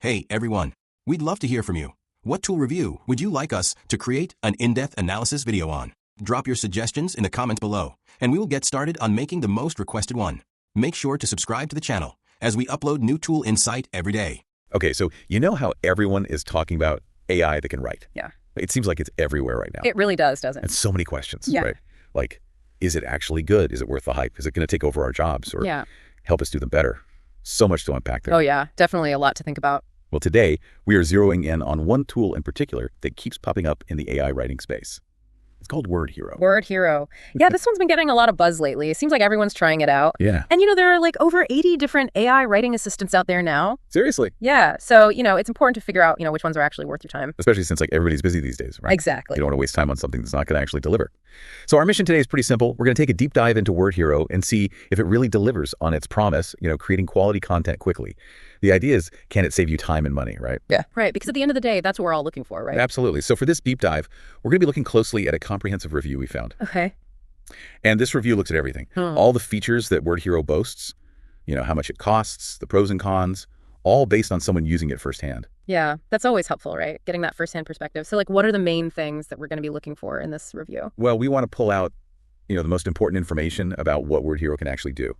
Hey everyone, we'd love to hear from you. What tool review would you like us to create an in-depth analysis video on? Drop your suggestions in the comments below, and we will get started on making the most requested one. Make sure to subscribe to the channel, as we upload new tool insight every day. Okay, so you know how everyone is talking about AI that can write? Yeah. It seems like it's everywhere right now. It really does, doesn't it? And so many questions, Yeah. right? Like, is it actually good? Is it worth the hype? Is it going to take over our jobs or help us do them better? So much to unpack there. Oh yeah, definitely a lot to think about. Well, today we are zeroing in on one tool in particular that keeps popping up in the AI writing space. It's called WordHero. WordHero. Yeah, this one's been getting a lot of buzz lately. It seems like everyone's trying it out. Yeah. And there are like over 80 different AI writing assistants out there now. Seriously. Yeah. So, it's important to figure out, which ones are actually worth your time. Especially since everybody's busy these days, right? Exactly. You don't want to waste time on something that's not going to actually deliver. So our mission today is pretty simple. We're going to take a deep dive into WordHero and see if it really delivers on its promise, creating quality content quickly. The idea is, can it save you time and money, right? Yeah. Right. Because at the end of the day, that's what we're all looking for, right? Absolutely. So for this deep dive, we're going to be looking closely at a comprehensive review we found. Okay. And this review looks at everything. All the features that WordHero boasts, how much it costs, the pros and cons, all based on someone using it firsthand. Yeah, that's always helpful, right? Getting that firsthand perspective. So what are the main things that we're going to be looking for in this review? Well, we want to pull out, the most important information about what WordHero can actually do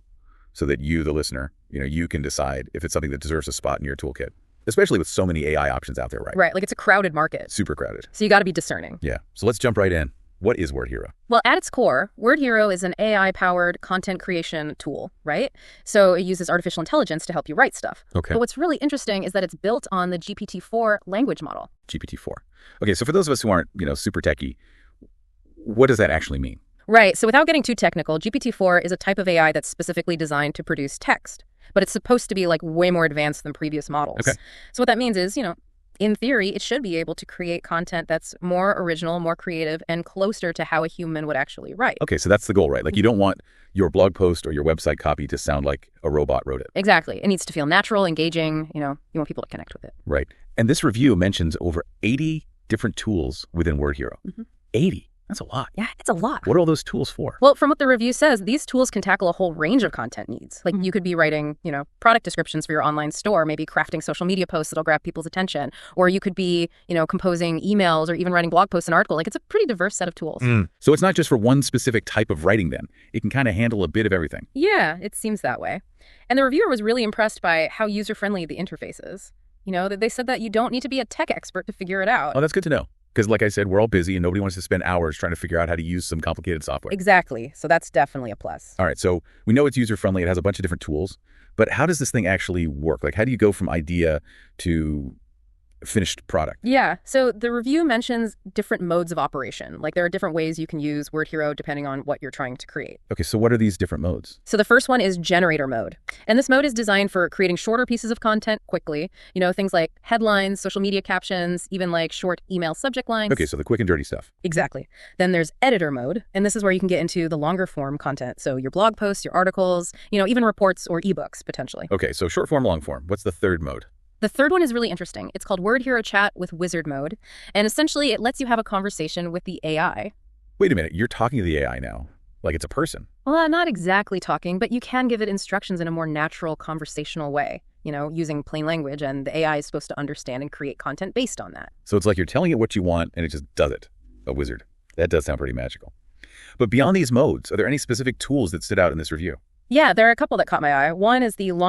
so that you, the listener, you can decide if it's something that deserves a spot in your toolkit, especially with so many AI options out there, right? Right, like it's a crowded market. Super crowded. So you got to be discerning. Yeah. So let's jump right in. What is WordHero? Well, at its core, WordHero is an AI-powered content creation tool, right? So it uses artificial intelligence to help you write stuff. Okay. But what's really interesting is that it's built on the GPT-4 language model. GPT-4. Okay, so for those of us who aren't, super techie, what does that actually mean? Right. So without getting too technical, GPT-4 is a type of AI that's specifically designed to produce text, but it's supposed to be way more advanced than previous models. Okay. So what that means is, in theory, it should be able to create content that's more original, more creative, and closer to how a human would actually write. Okay, so that's the goal, right? You don't want your blog post or your website copy to sound like a robot wrote it. Exactly. It needs to feel natural, engaging, you want people to connect with it. Right. And this review mentions over 80 different tools within WordHero. 80. That's a lot. Yeah, it's a lot. What are all those tools for? Well, from what the review says, these tools can tackle a whole range of content needs. You could be writing, product descriptions for your online store, maybe crafting social media posts that'll grab people's attention. Or you could be, composing emails or even writing blog posts and articles. It's a pretty diverse set of tools. So it's not just for one specific type of writing then. It can kind of handle a bit of everything. Yeah, it seems that way. And the reviewer was really impressed by how user-friendly the interface is. They said that you don't need to be a tech expert to figure it out. Oh, that's good to know. Because like I said, we're all busy and nobody wants to spend hours trying to figure out how to use some complicated software. Exactly. So that's definitely a plus. All right. So we know it's user-friendly. It has a bunch of different tools. But how does this thing actually work? How do you go from idea to finished product? Yeah. So the review mentions different modes of operation. There are different ways you can use WordHero depending on what you're trying to create. Okay. So what are these different modes? So the first one is generator mode. And this mode is designed for creating shorter pieces of content quickly. Things like headlines, social media captions, even short email subject lines. Okay. So the quick and dirty stuff. Exactly. Then there's editor mode. And this is where you can get into the longer form content. So your blog posts, your articles, even reports or ebooks potentially. Okay. So short form, long form. What's the third mode? The third one is really interesting. It's called WordHero Chat with Wizard Mode. And essentially, it lets you have a conversation with the AI. Wait a minute. You're talking to the AI now, like it's a person. Well, not exactly talking, but you can give it instructions in a more natural conversational way, using plain language. And the AI is supposed to understand and create content based on that. So it's like you're telling it what you want and it just does it. A wizard. That does sound pretty magical. But beyond these modes, are there any specific tools that stood out in this review? Yeah, there are a couple that caught my eye. One is the long